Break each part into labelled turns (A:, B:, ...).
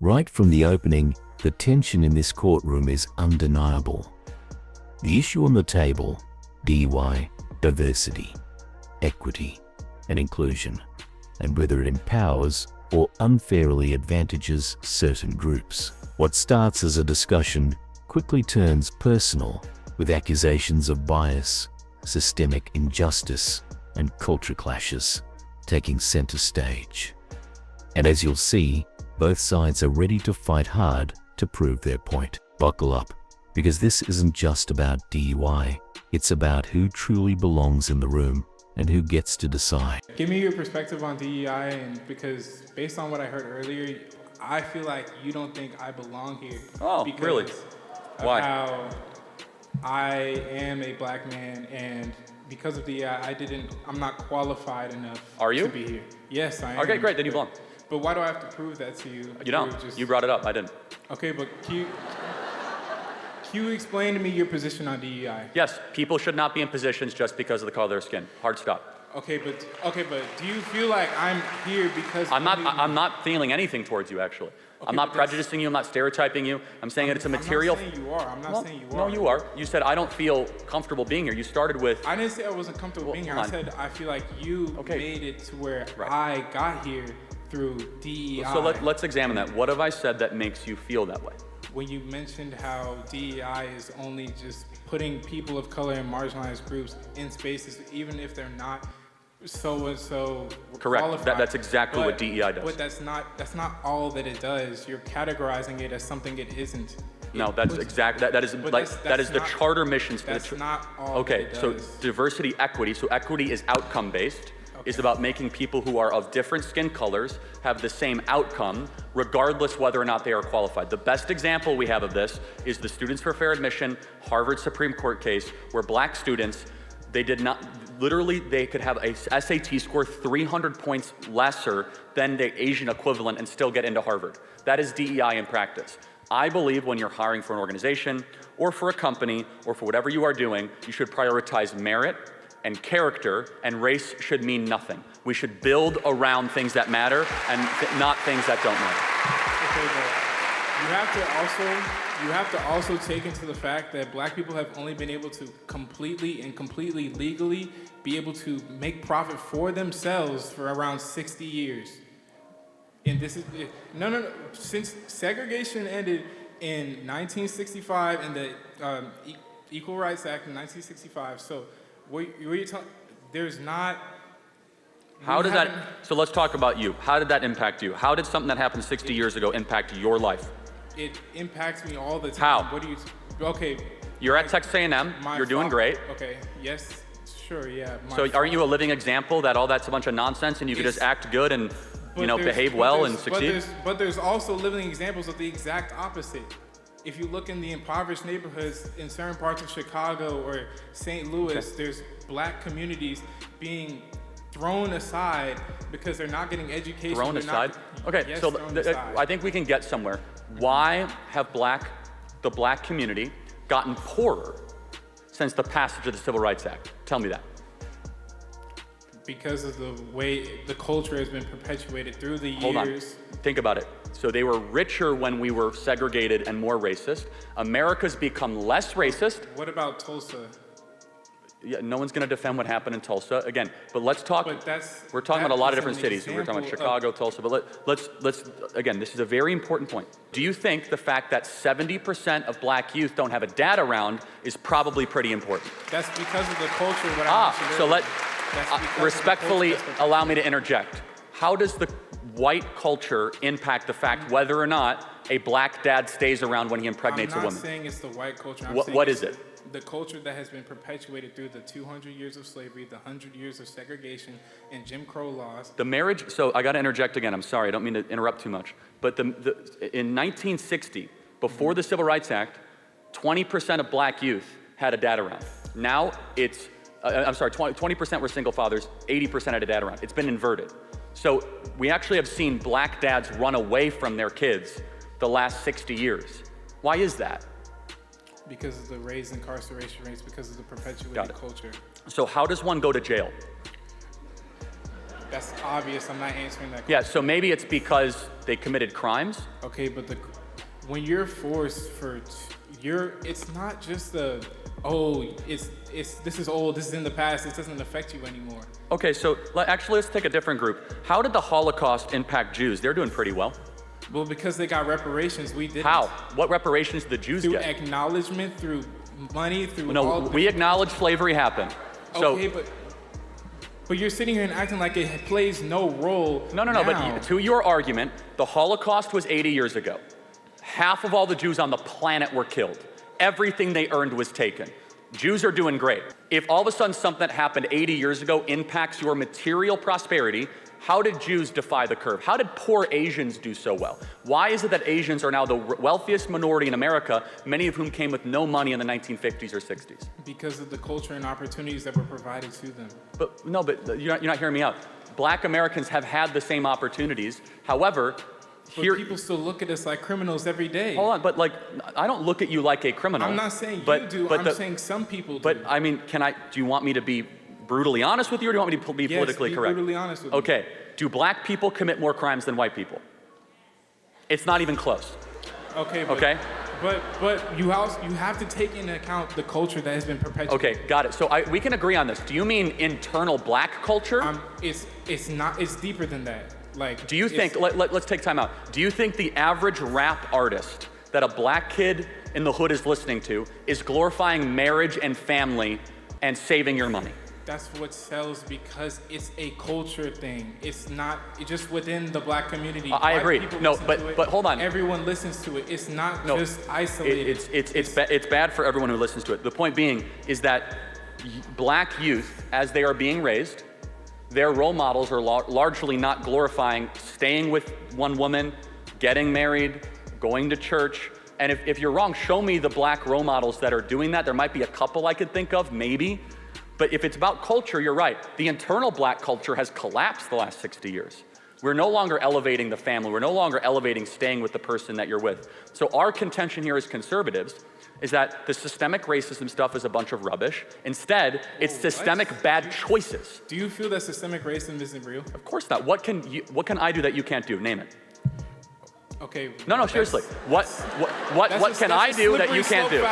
A: Right from the opening, the tension in this courtroom is undeniable. The issue on the table, DEI, diversity, equity, and inclusion, and whether it empowers or unfairly advantages certain groups. What starts as a discussion quickly turns personal, with accusations of bias, systemic injustice, and culture clashes taking center stage. And as you'll see, both sides are ready to fight hard to prove their point. Buckle up, because this isn't just about DEI, it's about who truly belongs in the room and who gets to decide.
B: Give me your perspective on DEI, and because based on what I heard earlier, I feel like you don't think I belong here.
C: Oh,
B: because
C: really?
B: Of
C: Why?
B: How I am a black man, and because of DEI, I'm not qualified enough
C: Are you?
B: to be here. Yes, I am.
C: Okay, great, then you belong.
B: But why do I have to prove that to you?
C: You don't. You brought it up, I didn't.
B: Okay, but can you explain to me your position on DEI?
C: Yes, people should not be in positions just because of the color of their skin. Hard stop.
B: Okay, but do you feel like I'm here because
C: I'm not feeling anything towards you, actually.
B: Okay,
C: I'm not prejudicing you, I'm not stereotyping you. I'm saying that it's a material.
B: I'm not saying you are. I'm not saying you are.
C: No, you are. You said, I don't feel comfortable being here. You started with.
B: I didn't say I wasn't comfortable being here. I said I feel like you made it to where I got here through DEI.
C: So let's examine that. What have I said that makes you feel that way?
B: When you mentioned how DEI is only just putting people of color and marginalized groups in spaces, even if they're not so
C: correct.
B: Qualified.
C: That's exactly what DEI does.
B: But that's not all that it does. You're categorizing it as something it isn't.
C: No, that's exactly that is the charter mission.
B: That's not all.
C: Okay,
B: that it
C: so
B: does.
C: diversity, equity. So equity is outcome based. It's about making people who are of different skin colors have the same outcome, regardless whether or not they are qualified. The best example we have of this is the Students for Fair Admission Harvard Supreme Court case, where black students, they could have a SAT score 300 points lesser than the Asian equivalent and still get into Harvard. That is DEI in practice. I believe when you're hiring for an organization or for a company or for whatever you are doing, you should prioritize merit and character, and race should mean nothing. We should build around things that matter and not things that don't matter.
B: Okay, but you have to also take into the fact that black people have only been able to completely legally be able to make profit for themselves for around 60 years. And this is, no, since segregation ended in 1965 and the Equal Rights Act in 1965, so what you're telling, there's not.
C: How did that, so let's talk about you. How did that impact you? How did something that happened 60 years ago impact your life?
B: It impacts me all the time.
C: How?
B: What do you, okay.
C: You're at Texas A&M, you're doing great.
B: Okay, yes, sure, yeah.
C: So aren't you a living example that all that's a bunch of nonsense and you could just act good and behave well and succeed?
B: But there's also living examples of the exact opposite. If you look in the impoverished neighborhoods in certain parts of Chicago or St. Louis, there's black communities being thrown aside because they're not getting education.
C: Thrown aside? Okay,
B: yes,
C: so I think we can get somewhere. Why have the black community gotten poorer since the passage of the Civil Rights Act? Tell me that.
B: Because of the way the culture has been perpetuated through the years.
C: Hold on, think about it. So they were richer when we were segregated and more racist. America's become less racist.
B: What about Tulsa?
C: Yeah, no one's gonna defend what happened in Tulsa, again, but let's talk, we're talking about a lot of different cities. We're talking about Chicago, Tulsa, but let's, again, this is a very important point. Do you think the fact that 70% of black youth don't have a dad around is probably pretty important?
B: That's because of the culture.
C: So respectfully allow me to interject. How does the white culture impact the fact whether or not a black dad stays around when he impregnates a woman?
B: I'm not saying it's the white culture.
C: What is it?
B: The culture that has been perpetuated through the 200 years of slavery, the 100 years of segregation, and Jim Crow laws.
C: The marriage, so I gotta interject again, I'm sorry, I don't mean to interrupt too much. But in 1960, before the Civil Rights Act, 20% of black youth had a dad around. Now it's, 20% were single fathers, 80% had a dad around. It's been inverted. So we actually have seen black dads run away from their kids the last 60 years. Why is that?
B: Because of the raised incarceration rates, because of the perpetuated culture.
C: So how does one go to jail?
B: That's obvious. I'm not answering that question.
C: Yeah, so maybe it's because they committed crimes.
B: Okay, but when you're forced it's not just this is old, this is in the past, it doesn't affect you anymore.
C: Okay, so actually let's take a different group. How did the Holocaust impact Jews? They're doing pretty well.
B: Well, because they got reparations, we didn't.
C: How? What reparations did the Jews
B: Through
C: get?
B: acknowledgement, through money, through
C: No,
B: all
C: we acknowledge slavery happened. So,
B: okay, but you're sitting here and acting like it plays no role.
C: No, but to your argument, the Holocaust was 80 years ago. Half of all the Jews on the planet were killed. Everything they earned was taken. Jews are doing great. If all of a sudden something that happened 80 years ago impacts your material prosperity, how did Jews defy the curve? How did poor Asians do so well? Why is it that Asians are now the wealthiest minority in America, many of whom came with no money in the 1950s or 60s?
B: Because of the culture and opportunities that were provided to them.
C: But you're not hearing me out. Black Americans have had the same opportunities. However,
B: people still look at us like criminals every day.
C: Hold on, but I don't look at you like a criminal.
B: I'm not saying you do, I'm saying some people do.
C: But I mean, do you want me to be brutally honest with you, or do you want me to be politically correct?
B: Yes, be brutally honest with me.
C: Okay, do black people commit more crimes than white people? It's not even close.
B: Okay, but you have to take into account the culture that has been perpetuated.
C: Okay, got it. So we can agree on this. Do you mean internal black culture?
B: It's deeper than that.
C: Do you think, let's take time out. Do you think the average rap artist that a black kid in the hood is listening to is glorifying marriage and family and saving your money?
B: That's what sells because it's a culture thing. It's not just within the black community.
C: I agree. No, but hold on.
B: Everyone listens to it. It's not just isolated.
C: It's bad for everyone who listens to it. The point being is that black youth, as they are being raised, their role models are largely not glorifying staying with one woman, getting married, going to church. And if you're wrong, show me the black role models that are doing that. There might be a couple I could think of, maybe. But if it's about culture, you're right. The internal black culture has collapsed the last 60 years. We're no longer elevating the family. We're no longer elevating staying with the person that you're with. So our contention here as conservatives is that the systemic racism stuff is a bunch of rubbish. Instead, it's systemic bad choices.
B: Do you feel that systemic racism isn't real?
C: Of course not. What can I do that you can't do? Name it.
B: Okay.
C: No, seriously. What can I do that you can't do?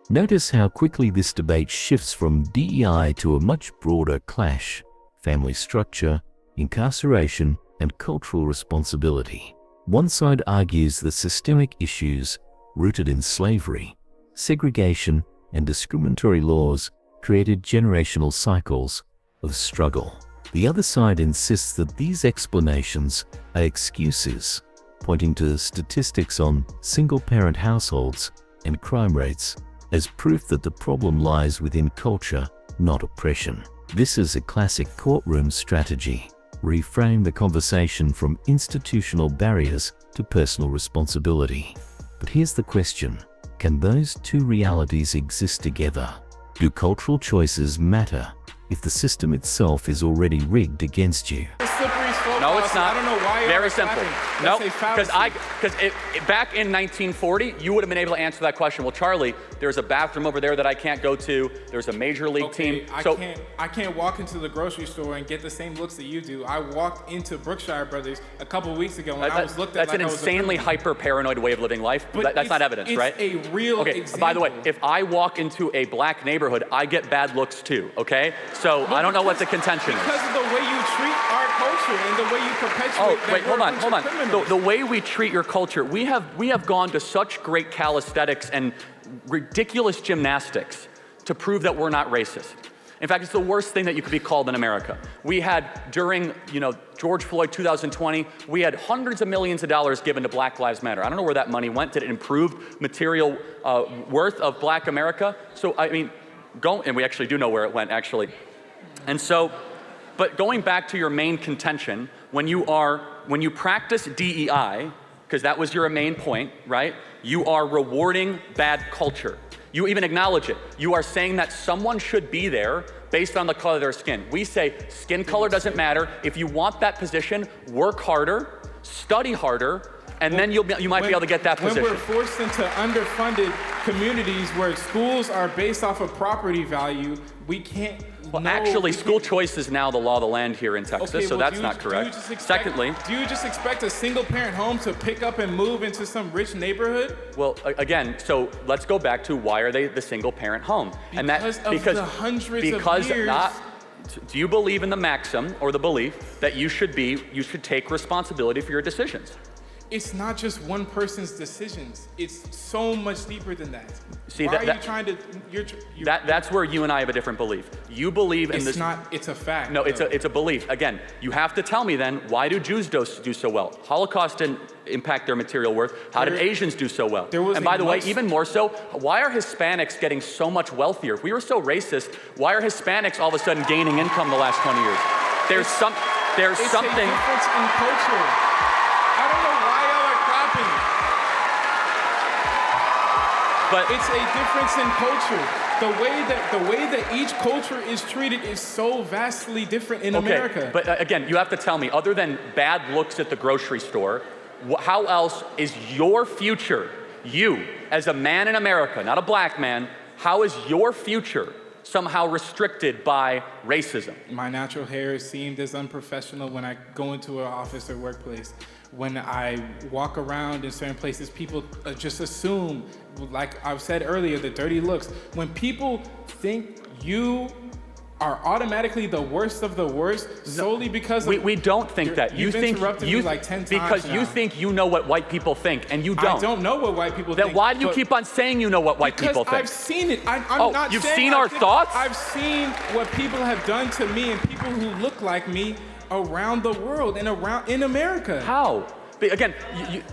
A: Notice how quickly this debate shifts from DEI to a much broader clash: family structure, incarceration, and cultural responsibility. One side argues that systemic issues rooted in slavery, segregation, and discriminatory laws created generational cycles of struggle. The other side insists that these explanations are excuses, pointing to statistics on single-parent households and crime rates as proof that the problem lies within culture, not oppression. This is a classic courtroom strategy: reframe the conversation from institutional barriers to personal responsibility. But here's the question: can those two realities exist together? Do cultural choices matter if the system itself is already rigged against you?
C: No, it's not.
B: I don't know why.
C: Very simple. No, because back in 1940, you would have been able to answer that question. Well, Charlie, there's a bathroom over there that I can't go to. There's a major league team.
B: I can't walk into the grocery store and get the same looks that you do. I walked into Brookshire Brothers a couple weeks ago and I was looked at
C: like I was an insanely hyper-paranoid way of living life. But that's not evidence, right?
B: It's a real example.
C: By the way, if I walk into a black neighborhood, I get bad looks too, okay? So I don't know what the contention is.
B: Because of the way you treat our culture and the way you perpetuate
C: hold on. The way we treat your culture, we have gone to such great calisthenics and ridiculous gymnastics to prove that we're not racist. In fact, it's the worst thing that you could be called in America. We had, during George Floyd 2020, we had hundreds of millions of dollars given to Black Lives Matter. I don't know where that money went. Did it improve material worth of Black America? So, I mean, and we actually do know where it went, actually. And so, but going back to your main contention, when you practice DEI, because that was your main point, right? You are rewarding bad culture. You even acknowledge it. You are saying that someone should be there based on the color of their skin. We say skin color doesn't matter. If you want that position, work harder, study harder, and then you might be able to get that position.
B: When we're forced into underfunded communities where schools are based off of property value, we can't
C: Well,
B: no,
C: actually,
B: we
C: school
B: can't-
C: choice is now the law of the land here in Texas,
B: Okay,
C: so
B: well,
C: that's not correct. Secondly,
B: do you just expect a single-parent home to pick up and move into some rich neighborhood?
C: well, again, so let's go back to why are they the single-parent home?
B: Because of the hundreds of years.
C: Do you believe in the maxim or the belief that you should take responsibility for your decisions?
B: It's not just one person's decisions. It's so much deeper than that.
C: See,
B: Why are you trying to?
C: That's where you and I have a different belief. You believe in this.
B: It's not. It's a fact.
C: No, it's a belief. Again, you have to tell me then, why do Jews do so well? Holocaust didn't impact their material worth. How did Asians do so well? And by the way, even more so, why are Hispanics getting so much wealthier? If we were so racist, why are Hispanics all of a sudden gaining income the last 20 years? There's something.
B: It's a difference in culture. I don't know why y'all are clapping.
C: But
B: it's a difference in culture. The way that each culture is treated is so vastly different in America.
C: But again, you have to tell me, other than bad looks at the grocery store, how else is your future, you as a man in America, not a black man, how is your future somehow restricted by racism?
B: My natural hair is seen as unprofessional when I go into an office or workplace. When I walk around in certain places, people just assume, like I've said earlier, the dirty looks. When people think you are automatically the worst of the worst solely because
C: we don't think that.
B: You've interrupted me like 10 times
C: because
B: now.
C: you think you know what white people think, and you don't.
B: I don't know what white people think.
C: Then why do you keep on saying you know what white people think?
B: Because I've seen it. I'm not
C: you've
B: saying
C: seen our thoughts?
B: I've seen what people have done to me and people who look like me around the world and in America.
C: How? Again,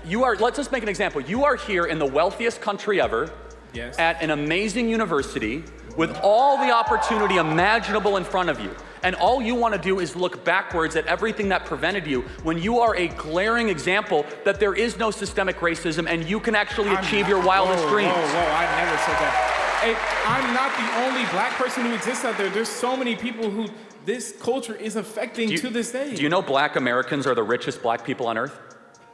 C: you are, let's just make an example. You are here in the wealthiest country ever,
B: yes,
C: at an amazing university with all the opportunity imaginable in front of you. And all you want to do is look backwards at everything that prevented you when you are a glaring example that there is no systemic racism and you can actually achieve your wildest dreams.
B: Whoa, I never said that. Hey, I'm not the only black person who exists out there. There's so many people who this culture is affecting to this day.
C: Do you know black Americans are the richest black people on earth?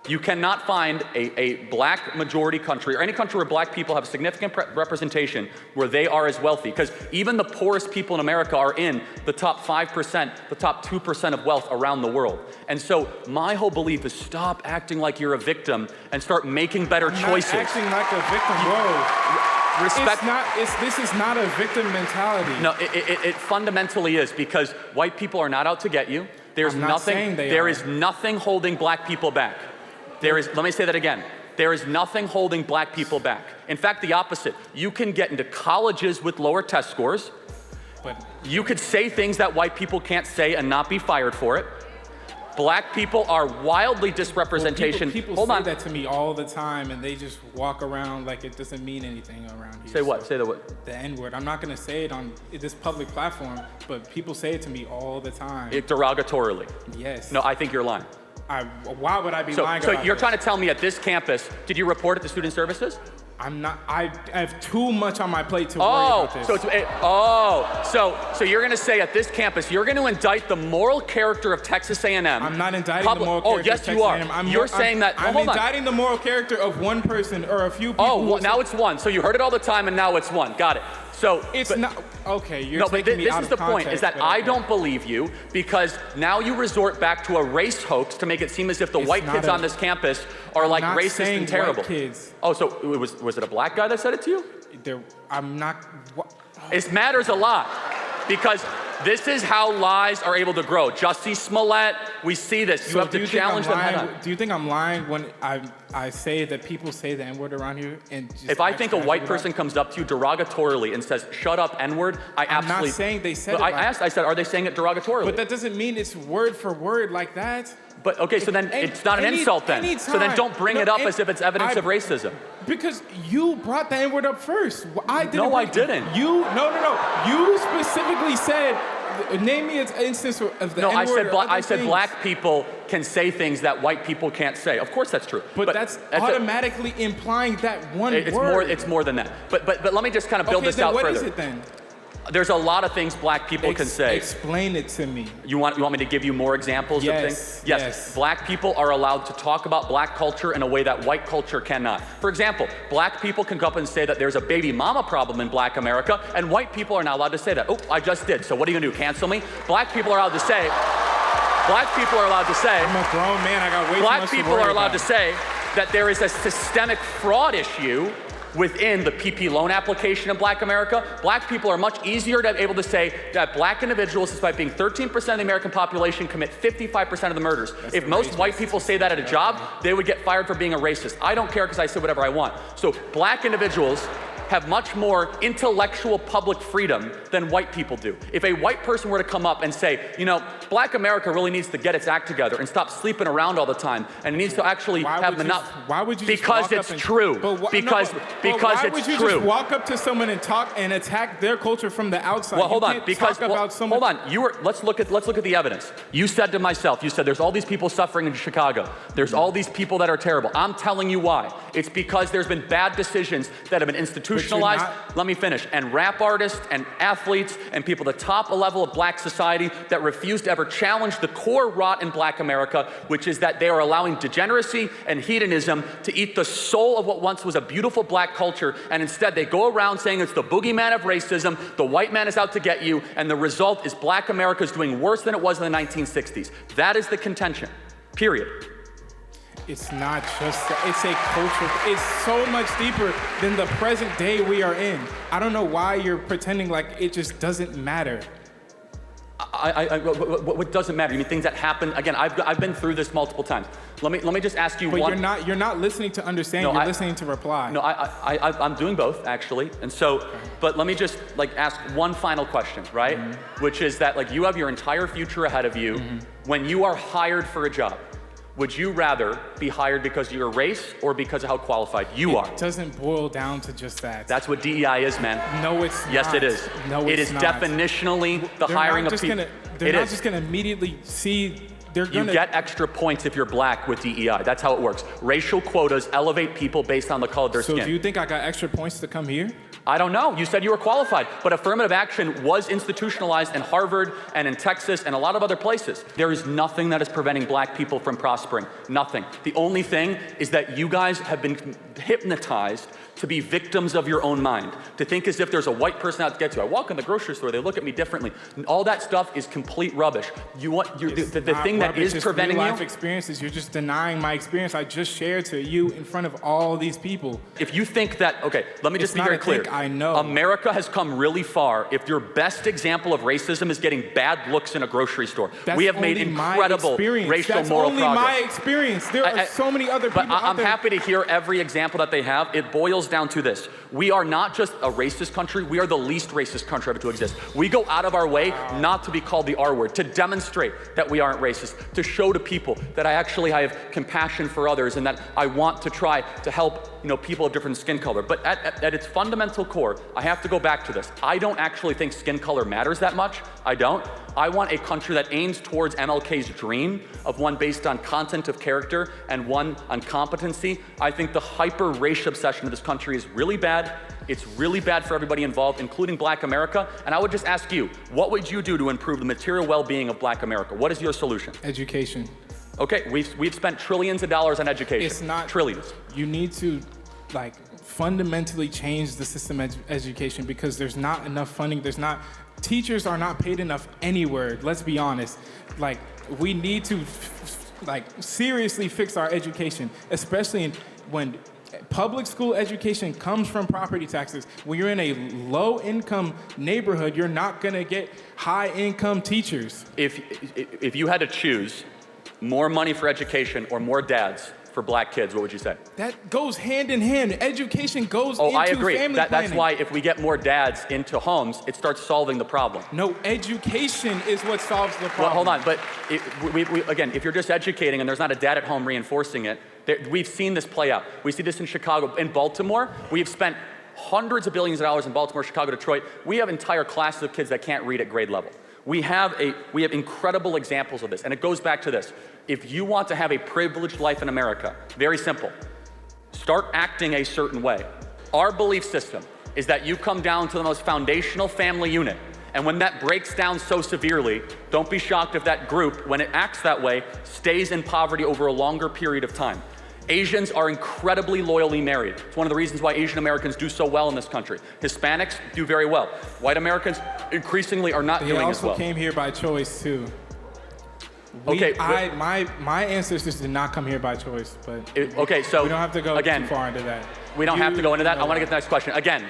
C: You cannot find a black majority country or any country where black people have significant representation where they are as wealthy, because even the poorest people in America are in the top 5%, the top 2% of wealth around the world. And so my whole belief is stop acting like you're a victim and start making better choices.
B: Not acting like a victim, whoa.
C: Respect.
B: This is not a victim mentality.
C: No, it fundamentally is, because white people are not out to get you. There is nothing holding black people back. Let me say that again. There is nothing holding black people back. In fact, the opposite. You can get into colleges with lower test scores.
B: But
C: you could say things that white people can't say and not be fired for it. Black people are wildly disrepresentation.
B: Well, people say that to me all the time, and they just walk around like it doesn't mean anything around here.
C: Say what? Say the what?
B: The N-word. I'm not going to say it on this public platform, but people say it to me all the time.
C: Derogatorily.
B: Yes.
C: No, I think you're lying.
B: Why would I be lying about
C: So you're
B: this?
C: trying to tell me at this campus, did you report it to student services?
B: I'm not. I have too much on my plate to worry about this.
C: So you're going to say at this campus, you're going to indict the moral character of Texas A&M.
B: I'm not indicting the moral character of Texas A&M.
C: Oh, yes, you are. You're saying that.
B: I'm indicting the moral character of one person or a few people.
C: Oh, well, now it's one. So you heard it all the time, and now it's one. Got it. So
B: it's not okay. You're
C: no,
B: taking
C: but
B: me
C: this
B: out
C: is
B: of
C: the point: is that
B: context,
C: I don't believe you, because now you resort back to a race hoax to make it seem as if the white kids on this campus are like racist and terrible.
B: White kids.
C: Oh, so was it a black guy that said it to you?
B: I'm not.
C: It matters a lot, because this is how lies are able to grow. Jussie Smollett, we see this. You have to challenge them head on.
B: Do you think I'm lying when I say that people say the N-word around here? And just
C: if I think a white person comes up to you derogatorily and says, "Shut up, N-word,"
B: I'm not saying they said it.
C: I said, are they saying it derogatorily?
B: But that doesn't mean it's word for word like that.
C: But okay, so then it's not an insult then. So then don't bring it up as if it's evidence of racism.
B: Because you brought the N-word up first. I didn't.
C: No, I didn't.
B: No. You specifically said, name me an instance of the N-word.
C: No, I said black people can say things that white people can't say. Of course that's true.
B: But that's automatically implying that one word.
C: It's more than that. But let me just kind of build this out further.
B: What is it then?
C: There's a lot of things black people can say.
B: Explain it to me.
C: You want me to give you more examples of things? Yes. Black people are allowed to talk about black culture in a way that white culture cannot. For example, black people can go up and say that there's a baby mama problem in black America, and white people are not allowed to say that. Oh, I just did, so what are you gonna do, cancel me? Black people are allowed to say, I'm
B: a grown man, I got way too much to worry about.
C: Black people are allowed to say that there is a systemic fraud issue within the PP loan application in black America. Black people are much easier to be able to say that black individuals, despite being 13% of the American population, commit 55% of the murders. If most white people say that at a job, they would get fired for being a racist. I don't care because I say whatever I want. So black individuals have much more intellectual public freedom than white people do. If a white person were to come up and say, you know, black America really needs to get its act together and stop sleeping around all the time, and it needs to actually have monopoly.
B: Why would you just
C: because
B: walk
C: it's
B: up and,
C: true. Because
B: why
C: it's
B: would you
C: true.
B: just walk up to someone and talk and attack their culture from the outside?
C: Well, hold on.
B: Hold
C: on. Let's look at the evidence. You said to myself, you said there's all these people suffering in Chicago. There's all these people that are terrible. I'm telling you why. It's because there's been bad decisions that have been institutionalized. Let me finish. And rap artists and athletes and people at the top level of black society that refuse to ever challenge the core rot in black America, which is that they are allowing degeneracy and hedonism to eat the soul of what once was a beautiful black culture, and instead they go around saying it's the boogeyman of racism, the white man is out to get you, and the result is black America is doing worse than it was in the 1960s. That is the contention, period.
B: It's not just, it's a culture. It's so much deeper than the present day we are in. I don't know why you're pretending like it just doesn't matter.
C: What doesn't matter? You mean things that happen? Again, I've been through this multiple times. Let me just ask you one.
B: But you're not listening to understand. No, you're listening to reply.
C: No, I'm doing both actually. And so, but let me just ask one final question, right? Mm-hmm. Which is that you have your entire future ahead of you. Mm-hmm. When you are hired for a job, would you rather be hired because of your race or because of how qualified you are?
B: It doesn't boil down to just that.
C: That's what DEI is, man.
B: No, it's not.
C: Yes, it is.
B: No, it's
C: it is
B: not.
C: Definitionally the hiring of people.
B: They're not just going to immediately see. You
C: get extra points if you're black with DEI. That's how it works. Racial quotas elevate people based on the color of their skin.
B: So do you think I got extra points to come here?
C: I don't know. You said you were qualified, but affirmative action was institutionalized in Harvard and in Texas and a lot of other places. There is nothing that is preventing black people from prospering. Nothing. The only thing is that you guys have been hypnotized to be victims of your own mind, to think as if there's a white person out to get you. I walk in the grocery store, they look at me differently. All that stuff is complete rubbish. The thing that is preventing you.
B: Life experiences, you're just denying my experience I just shared to you in front of all these people.
C: If you think that, okay, let me just be very clear.
B: I know.
C: America has come really far if your best example of racism is getting bad looks in a grocery store. We have made incredible racial moral progress.
B: That's only my experience. There are so many other people
C: out there. I'm happy to hear every example that they have. It boils down to this. We are not just a racist country, we are the least racist country ever to exist. We go out of our way not to be called the R word, to demonstrate that we aren't racist, to show to people that I have compassion for others and that I want to try to help people of different skin color. But at its fundamental core, I have to go back to this. I don't actually think skin color matters that much. I don't. I want a country that aims towards MLK's dream of one based on content of character and one on competency. I think the hyper-race obsession of this country is really bad. It's really bad for everybody involved, including black America. And I would just ask you, what would you do to improve the material well-being of black America? What is your solution?
B: Education.
C: Okay, we've spent trillions of dollars on education.
B: It's not
C: trillions.
B: You need to fundamentally change the system of education because there's not enough funding. Teachers are not paid enough anywhere. Let's be honest. We need to seriously fix our education, especially when public school education comes from property taxes. When you're in a low-income neighborhood, you're not gonna get high-income teachers.
C: If you had to choose more money for education or more dads for black kids, what would you say?
B: That goes hand in hand. Education goes into
C: I agree.
B: Family
C: That's
B: planning.
C: why if we get more dads into homes, it starts solving the problem.
B: No, education is what solves the problem.
C: Well, hold on, but again, if you're just educating and there's not a dad at home reinforcing it, we've seen this play out. We see this in Chicago. In Baltimore, we've spent hundreds of billions of dollars in Baltimore, Chicago, Detroit. We have entire classes of kids that can't read at grade level. We have incredible examples of this, and it goes back to this. If you want to have a privileged life in America, very simple, start acting a certain way. Our belief system is that you come down to the most foundational family unit. And when that breaks down so severely, don't be shocked if that group, when it acts that way, stays in poverty over a longer period of time. Asians are incredibly loyally married. It's one of the reasons why Asian Americans do so well in this country. Hispanics do very well. White Americans increasingly are not doing as well.
B: They also came here by choice too. My ancestors did not come here by choice, but
C: so
B: we don't have to go too far into that.
C: We don't have to go into that. I want to get to the next question. Again,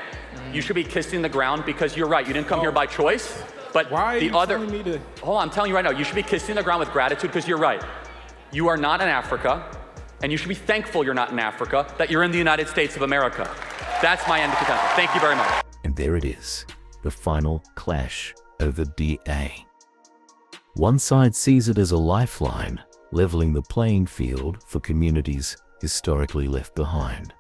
C: you should be kissing the ground because you're right. You didn't come here by choice, but
B: why are you telling me to?
C: Hold on, I'm telling you right now. You should be kissing the ground with gratitude because you're right. You are not in Africa, and you should be thankful you're not in Africa, that you're in the United States of America. That's my end of contention. Thank you very much.
A: And there it is, the final clash over DA. One side sees it as a lifeline, leveling the playing field for communities historically left behind.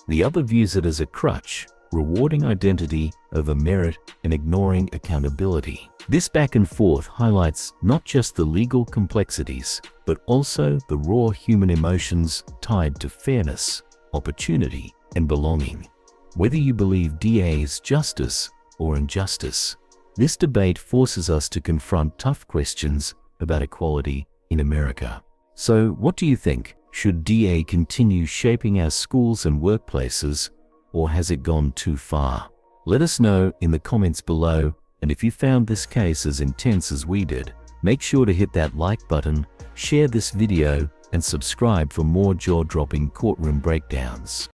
A: The other views it as a crutch, rewarding identity over merit and ignoring accountability. This back and forth highlights not just the legal complexities, but also the raw human emotions tied to fairness, opportunity, and belonging. Whether you believe DA is justice or injustice, this debate forces us to confront tough questions about equality in America. So, what do you think? Should DA continue shaping our schools and workplaces, or has it gone too far? Let us know in the comments below, and if you found this case as intense as we did, make sure to hit that like button, share this video, and subscribe for more jaw-dropping courtroom breakdowns.